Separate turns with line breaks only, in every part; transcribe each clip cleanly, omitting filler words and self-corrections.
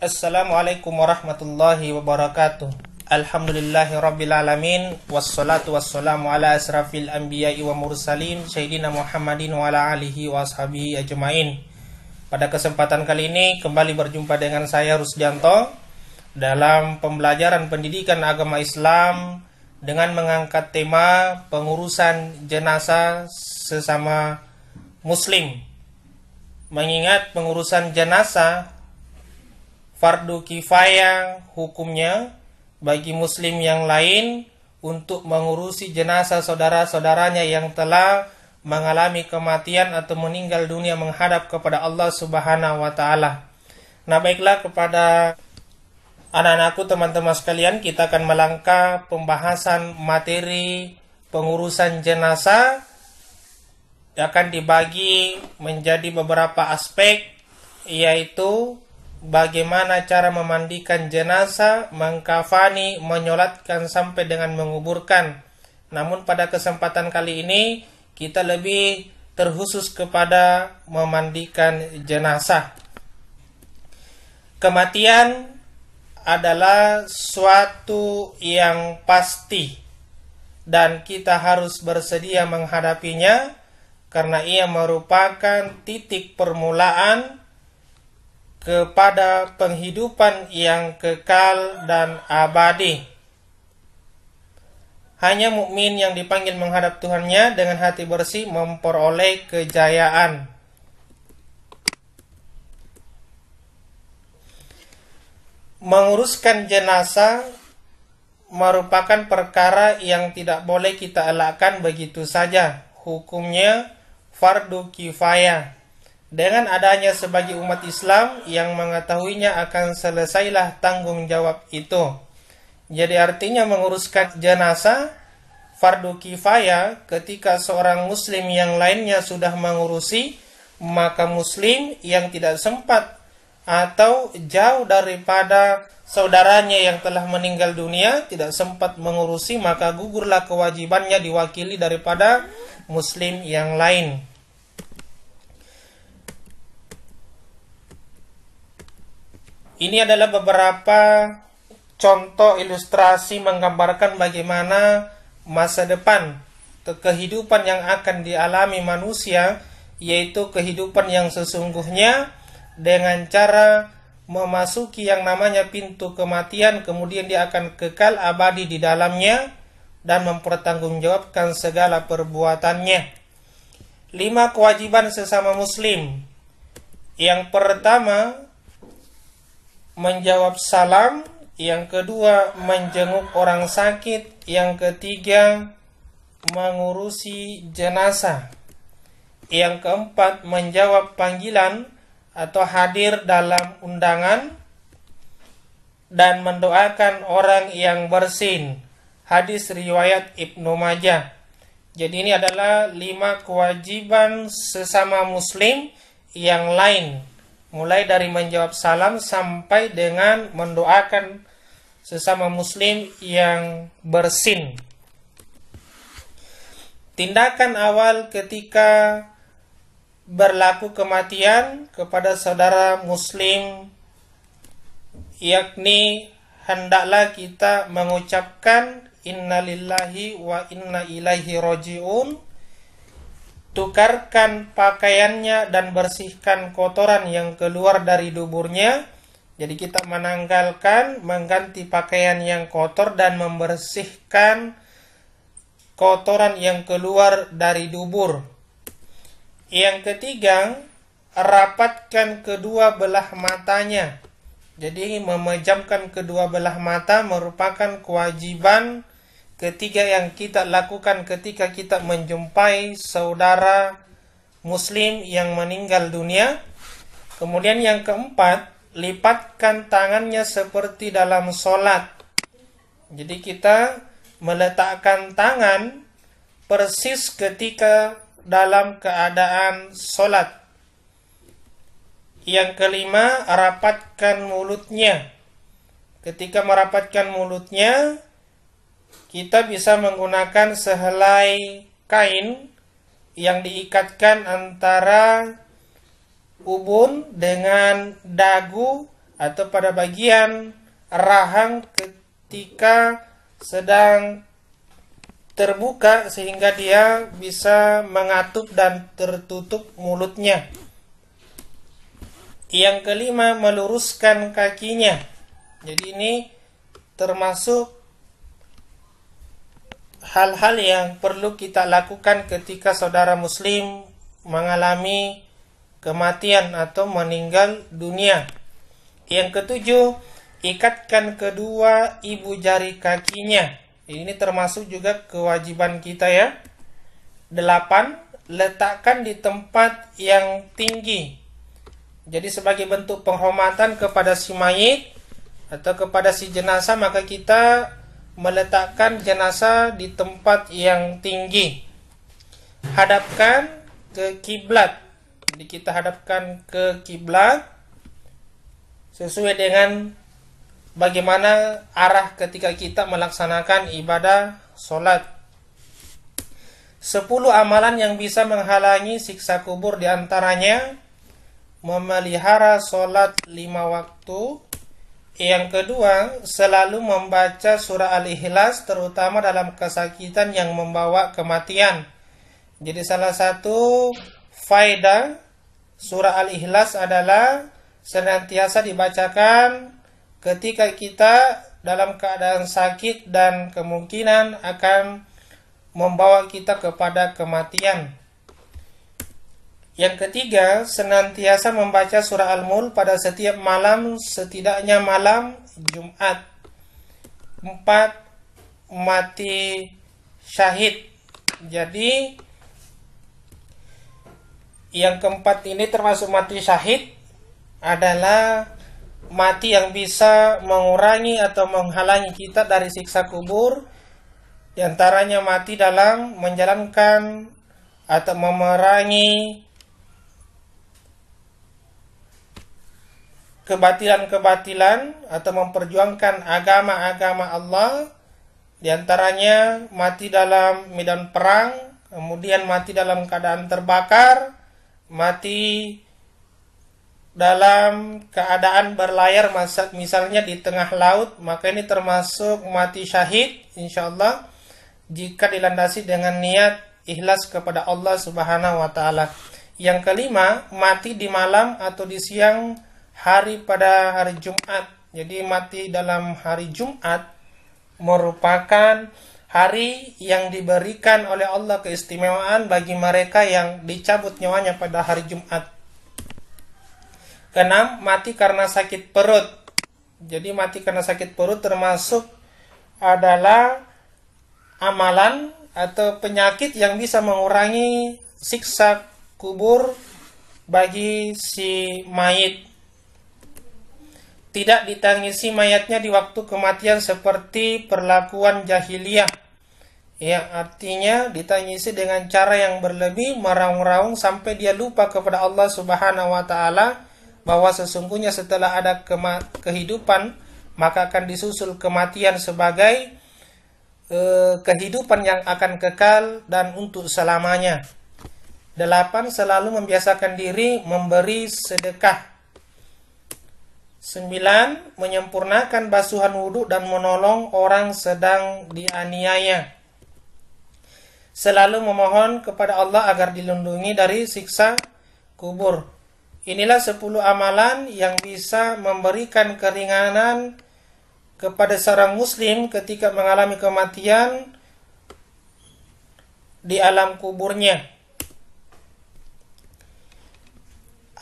Assalamualaikum warahmatullahi wabarakatuh. Alhamdulillahirrabbilalamin. Wassalatu wassalamu ala asrafil anbiya'i wa mursalin Sayyidina Muhammadin wa ala alihi wa ashabihi ajma'in. Pada kesempatan kali ini kembali berjumpa dengan saya Rusdianto dalam pembelajaran pendidikan agama Islam dengan mengangkat tema pengurusan jenazah sesama muslim. Mengingat pengurusan jenazah fardu kifayah hukumnya bagi muslim yang lain untuk mengurusi jenazah saudara-saudaranya yang telah mengalami kematian atau meninggal dunia menghadap kepada Allah Subhanahu wa taala. Nah, baiklah kepada anak-anakku, teman-teman sekalian, kita akan melangkah pembahasan materi pengurusan jenazah. Akan dibagi menjadi beberapa aspek, yaitu bagaimana cara memandikan jenazah, mengkafani, menyolatkan sampai dengan menguburkan. Namun pada kesempatan kali ini kita lebih terkhusus kepada memandikan jenazah. Kematian adalah suatu yang pasti dan kita harus bersedia menghadapinya karena ia merupakan titik permulaan kepada penghidupan yang kekal dan abadi. Hanya mukmin yang dipanggil menghadap Tuhannya dengan hati bersih memperoleh kejayaan. Menguruskan jenazah merupakan perkara yang tidak boleh kita elakkan begitu saja. Hukumnya fardu kifayah. Dengan adanya sebagai umat Islam yang mengetahuinya akan selesailah tanggung jawab itu. Jadi artinya menguruskan jenazah fardu kifayah ketika seorang muslim yang lainnya sudah mengurusi, maka muslim yang tidak sempat atau jauh daripada saudaranya yang telah meninggal dunia tidak sempat mengurusi, maka gugurlah kewajibannya diwakili daripada muslim yang lain. Ini adalah beberapa contoh ilustrasi menggambarkan bagaimana masa depan kehidupan yang akan dialami manusia, yaitu kehidupan yang sesungguhnya dengan cara memasuki yang namanya pintu kematian, kemudian dia akan kekal abadi di dalamnya dan mempertanggungjawabkan segala perbuatannya. 5 kewajiban sesama muslim. Yang pertama, menjawab salam. Yang kedua, menjenguk orang sakit. Yang ketiga, mengurusi jenazah. Yang keempat, menjawab panggilan atau hadir dalam undangan dan mendoakan orang yang bersin. Hadis riwayat Ibnu Majah. Jadi ini adalah 5 kewajiban sesama muslim yang lain, mulai dari menjawab salam sampai dengan mendoakan sesama muslim yang bersin. Tindakan awal ketika berlaku kematian kepada saudara muslim, yakni hendaklah kita mengucapkan innalillahi wa inna ilaihi raji'un. Tukarkan pakaiannya dan bersihkan kotoran yang keluar dari duburnya. Jadi kita menanggalkan, mengganti pakaian yang kotor dan membersihkan kotoran yang keluar dari dubur. Yang ketiga, rapatkan kedua belah matanya. Jadi memejamkan kedua belah mata merupakan kewajiban ketiga yang kita lakukan ketika kita menjumpai saudara muslim yang meninggal dunia. Kemudian yang keempat, lipatkan tangannya seperti dalam sholat. Jadi kita meletakkan tangan persis ketika dalam keadaan sholat. Yang kelima, rapatkan mulutnya. Ketika merapatkan mulutnya, kita bisa menggunakan sehelai kain yang diikatkan antara ubun dengan dagu atau pada bagian rahang ketika sedang terbuka sehingga dia bisa mengatup dan tertutup mulutnya. Yang kelima, meluruskan kakinya. Jadi ini termasuk hal-hal yang perlu kita lakukan ketika saudara muslim mengalami kematian atau meninggal dunia. Yang ketujuh, ikatkan kedua ibu jari kakinya. Ini termasuk juga kewajiban kita ya. 8, letakkan di tempat yang tinggi. Jadi sebagai bentuk penghormatan kepada si mayit atau kepada si jenazah, maka kita meletakkan jenazah di tempat yang tinggi. Hadapkan ke kiblat. Jadi kita hadapkan ke kiblat sesuai dengan bagaimana arah ketika kita melaksanakan ibadah sholat. 10 amalan yang bisa menghalangi siksa kubur, diantaranya memelihara sholat 5 waktu. Yang kedua, selalu membaca surah Al-Ikhlas, terutama dalam kesakitan yang membawa kematian. Jadi salah satu faedah surah Al-Ikhlas adalah senantiasa dibacakan ketika kita dalam keadaan sakit dan kemungkinan akan membawa kita kepada kematian. Yang ketiga, senantiasa membaca surah Al-Mulk pada setiap malam, setidaknya malam Jumat. 4, mati syahid. Jadi yang keempat ini termasuk mati syahid adalah mati yang bisa mengurangi atau menghalangi kita dari siksa kubur. Di antaranya mati dalam menjalankan atau memerangi kebatilan-kebatilan atau memperjuangkan agama-agama Allah. Di antaranya mati dalam medan perang, kemudian mati dalam keadaan terbakar, mati dalam keadaan berlayar misalnya di tengah laut, maka ini termasuk mati syahid insyaallah jika dilandasi dengan niat ikhlas kepada Allah Subhanahu wa taala. Yang kelima, mati di malam atau di siang hari pada hari Jumat. Jadi mati dalam hari Jumat merupakan hari yang diberikan oleh Allah keistimewaan bagi mereka yang dicabut nyawanya pada hari Jumat. Keenam, mati karena sakit perut. Jadi mati karena sakit perut termasuk adalah amalan atau penyakit yang bisa mengurangi siksa kubur bagi si mayit. Tidak ditangisi mayatnya di waktu kematian seperti perlakuan jahiliyah, yang artinya ditangisi dengan cara yang berlebih, meraung-raung sampai dia lupa kepada Allah Subhanahu wa taala bahwa sesungguhnya setelah ada kehidupan maka akan disusul kematian sebagai kehidupan yang akan kekal dan untuk selamanya. 8, selalu membiasakan diri memberi sedekah. 9, menyempurnakan basuhan wudhu dan menolong orang sedang dianiaya. Selalu memohon kepada Allah agar dilindungi dari siksa kubur. Inilah 10 amalan yang bisa memberikan keringanan kepada seorang muslim ketika mengalami kematian di alam kuburnya.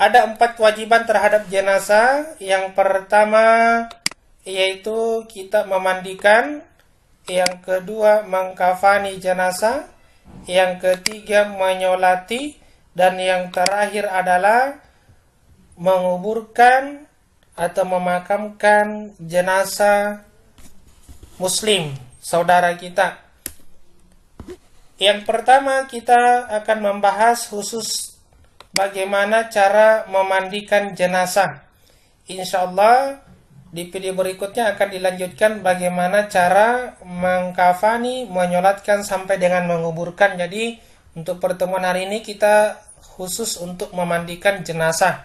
Ada 4 kewajiban terhadap jenazah. Yang pertama yaitu kita memandikan. Yang kedua mengkafani jenazah. Yang ketiga menyolati. Dan yang terakhir adalah menguburkan atau memakamkan jenazah muslim, saudara kita. Yang pertama kita akan membahas khusus bagaimana cara memandikan jenazah. Insyaallah di video berikutnya akan dilanjutkan bagaimana cara mengkafani, menyolatkan sampai dengan menguburkan. Jadi untuk pertemuan hari ini kita khusus untuk memandikan jenazah.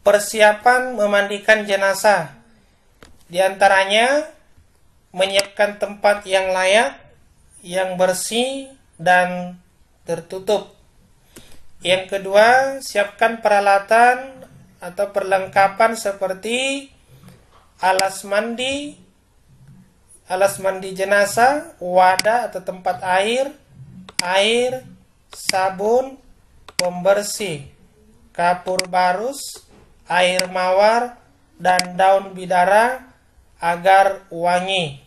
persiapan memandikan jenazah. Di antaranya menyiapkan tempat yang layak, yang bersih dan tertutup. Yang kedua, siapkan peralatan atau perlengkapan seperti alas mandi jenazah, wadah atau tempat air, sabun, pembersih, kapur barus, air mawar, dan daun bidara agar wangi.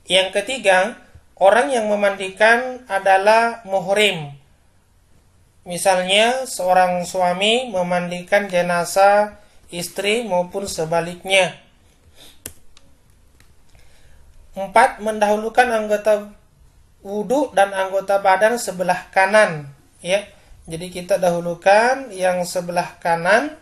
Yang ketiga, orang yang memandikan adalah muhrim. Misalnya seorang suami memandikan jenazah istri maupun sebaliknya. 4. Mendahulukan anggota wudhu dan anggota badan sebelah kanan. Ya, jadi kita dahulukan yang sebelah kanan,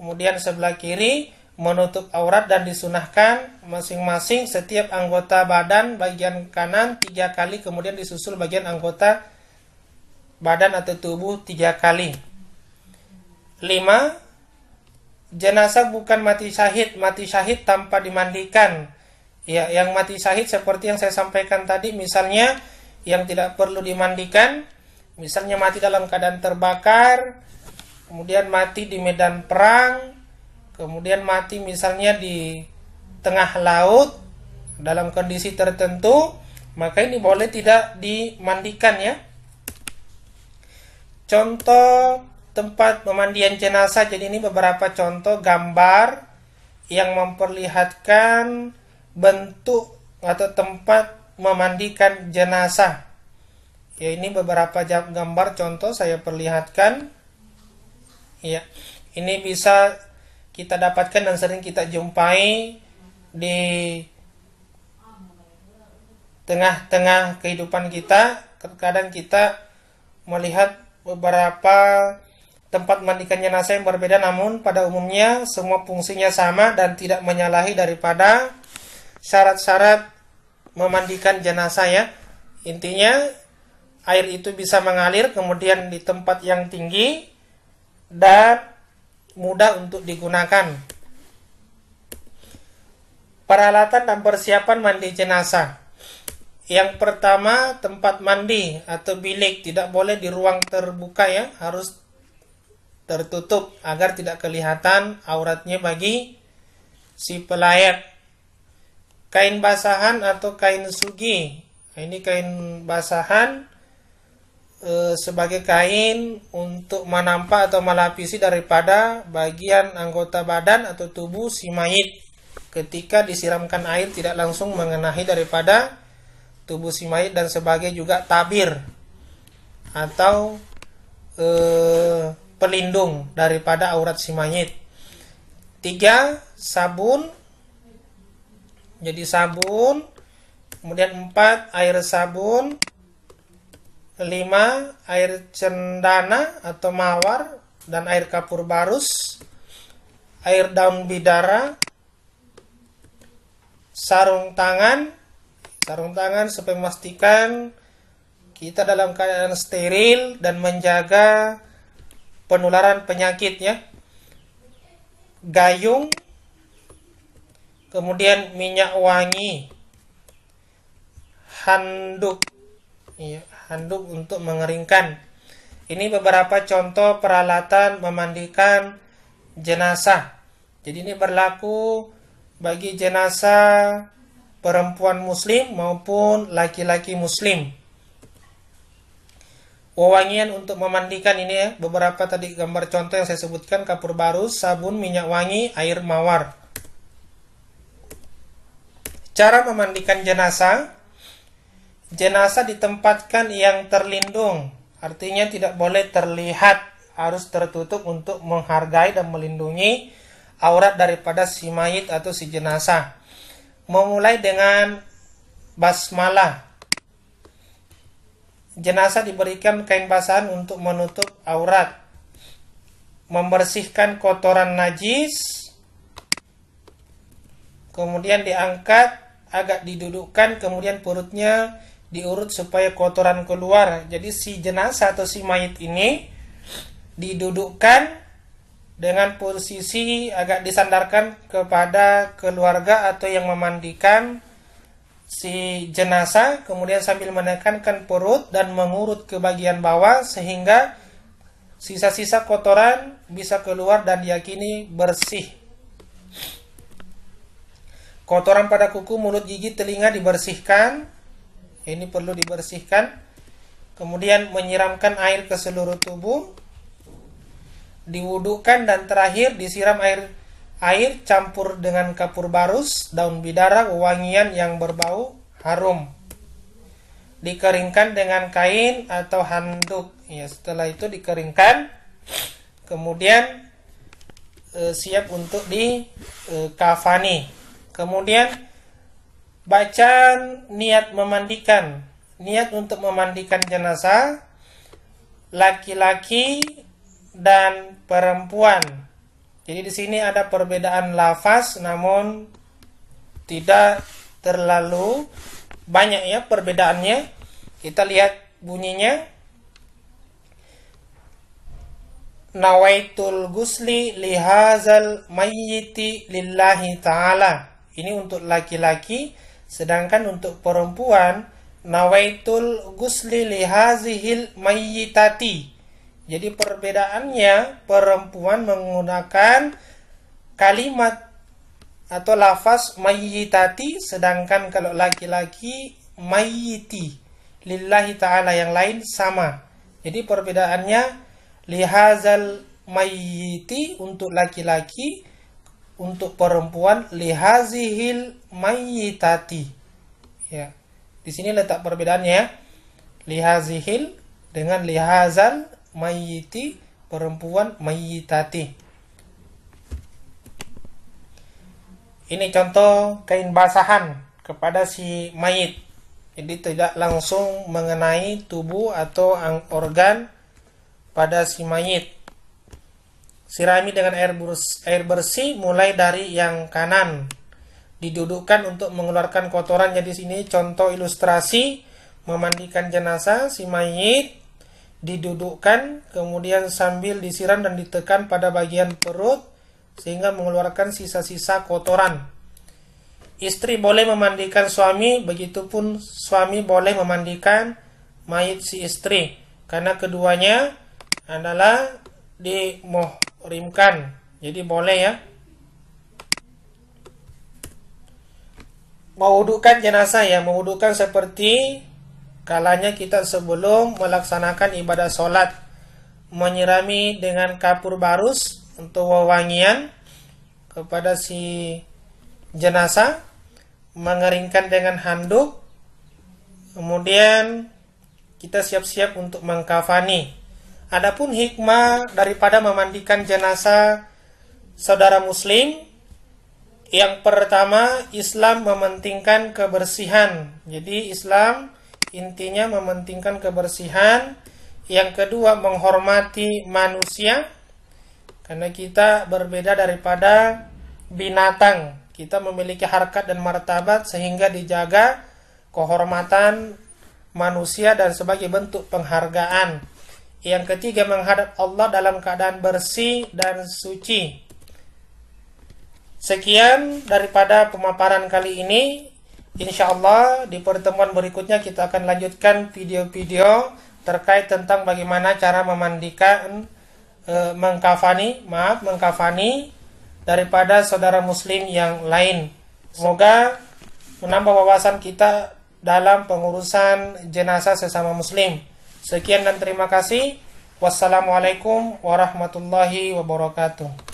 kemudian sebelah kiri, menutup aurat dan disunahkan masing-masing setiap anggota badan bagian kanan 3 kali, kemudian disusul bagian anggota badan atau tubuh 3 kali. 5. Jenazah bukan mati syahid tanpa dimandikan. Ya, yang mati syahid seperti yang saya sampaikan tadi, misalnya yang tidak perlu dimandikan, misalnya mati dalam keadaan terbakar, kemudian mati di medan perang, kemudian mati misalnya di tengah laut dalam kondisi tertentu, maka ini boleh tidak dimandikan ya. Contoh tempat pemandian jenazah, jadi ini beberapa contoh gambar yang memperlihatkan bentuk atau tempat memandikan jenazah. Ya, ini beberapa gambar contoh saya perlihatkan. Ya, ini bisa kita dapatkan dan sering kita jumpai di tengah-tengah kehidupan kita. Terkadang kita melihat beberapa tempat mandikan jenazah yang berbeda, namun pada umumnya semua fungsinya sama dan tidak menyalahi daripada syarat-syarat memandikan jenazah ya. Intinya air itu bisa mengalir, kemudian di tempat yang tinggi dan mudah untuk digunakan. Peralatan dan persiapan mandi jenazah. Yang pertama, tempat mandi atau bilik tidak boleh di ruang terbuka ya, harus tertutup agar tidak kelihatan auratnya bagi si pelayat. Kain basahan atau kain sugi. Ini kain basahan sebagai kain untuk menampak atau melapisi daripada bagian anggota badan atau tubuh si mayit. Ketika disiramkan air tidak langsung mengenai daripada tubuh si mayit, dan sebagai juga tabir atau pelindung daripada aurat si mayit. 3. Sabun. Jadi sabun. Kemudian 4. Air sabun. 5. Air cendana atau mawar dan air kapur barus. Air daun bidara. Sarung tangan supaya memastikan kita dalam keadaan steril dan menjaga penularan penyakit ya. Gayung, kemudian minyak wangi, handuk ya, handuk untuk mengeringkan. Ini beberapa contoh peralatan memandikan jenazah. Jadi ini berlaku bagi jenazah perempuan muslim maupun laki-laki muslim. Wewangian untuk memandikan ini ya, beberapa tadi gambar contoh yang saya sebutkan, kapur barus, sabun, minyak wangi, air mawar. Cara memandikan jenazah. Jenazah ditempatkan yang terlindung, artinya tidak boleh terlihat, harus tertutup untuk menghargai dan melindungi aurat daripada si mayit atau si jenazah. Memulai dengan basmalah. Jenazah diberikan kain basahan untuk menutup aurat. Membersihkan kotoran najis. Kemudian diangkat, agak didudukkan, kemudian perutnya diurut supaya kotoran keluar. Jadi si jenazah atau si mayit ini didudukkan dengan posisi agak disandarkan kepada keluarga atau yang memandikan si jenazah, kemudian sambil menekankan perut dan mengurut ke bagian bawah sehingga sisa-sisa kotoran bisa keluar dan diyakini bersih. Kotoran pada kuku, mulut, gigi, telinga dibersihkan. Ini perlu dibersihkan. Kemudian menyiramkan air ke seluruh tubuh, diwudukan, dan terakhir disiram air campur dengan kapur barus, daun bidara, wangian yang berbau harum. Dikeringkan dengan kain atau handuk. Ya, setelah itu dikeringkan, kemudian siap untuk dikafani. Kemudian bacaan niat memandikan. Niat untuk memandikan jenazah laki-laki dan perempuan. Jadi di sini ada perbedaan lafaz, namun tidak terlalu banyak ya perbedaannya. Kita lihat bunyinya. Nawaitul gusli lihazal mayyiti lillahi ta'ala. Ini untuk laki-laki, sedangkan untuk perempuan nawaitul gusli lihazihil mayyitati. Jadi perbedaannya, perempuan menggunakan kalimat atau lafaz mayyitati, sedangkan kalau laki-laki mayyiti lillahi ta'ala, yang lain sama. Jadi perbedaannya lihazal mayyiti untuk laki-laki, untuk perempuan lihazihil mayyitati. Ya. Di sini letak perbedaannya. Lihazihil dengan lihazal mayyiti, perempuan mayyitati. Ini contoh kain basahan kepada si mayit. Jadi tidak langsung mengenai tubuh atau organ pada si mayit. Sirami dengan air bersih mulai dari yang kanan. Didudukkan untuk mengeluarkan kotoran. Jadi sini contoh ilustrasi memandikan jenazah si mayit. Didudukkan, kemudian sambil disiram dan ditekan pada bagian perut sehingga mengeluarkan sisa-sisa kotoran. Istri boleh memandikan suami, begitupun suami boleh memandikan mayit si istri, karena keduanya adalah dimuhrimkan. Jadi boleh ya. Mewudukan jenazah ya, mewudukan seperti kalanya kita sebelum melaksanakan ibadah sholat, menyirami dengan kapur barus untuk wewangian kepada si jenazah, mengeringkan dengan handuk, kemudian kita siap-siap untuk mengkafani. Adapun hikmah daripada memandikan jenazah saudara muslim, yang pertama, Islam mementingkan kebersihan. Jadi Islam intinya mementingkan kebersihan. Yang kedua, menghormati manusia, karena kita berbeda daripada binatang. Kita memiliki harkat dan martabat sehingga dijaga kehormatan manusia dan sebagai bentuk penghargaan. Yang ketiga, menghadap Allah dalam keadaan bersih dan suci. Sekian daripada pemaparan kali ini. Insya Allah di pertemuan berikutnya kita akan lanjutkan video-video terkait tentang bagaimana cara memandikan, mengkafani daripada saudara muslim yang lain. Semoga menambah wawasan kita dalam pengurusan jenazah sesama muslim. Sekian dan terima kasih. Wassalamualaikum warahmatullahi wabarakatuh.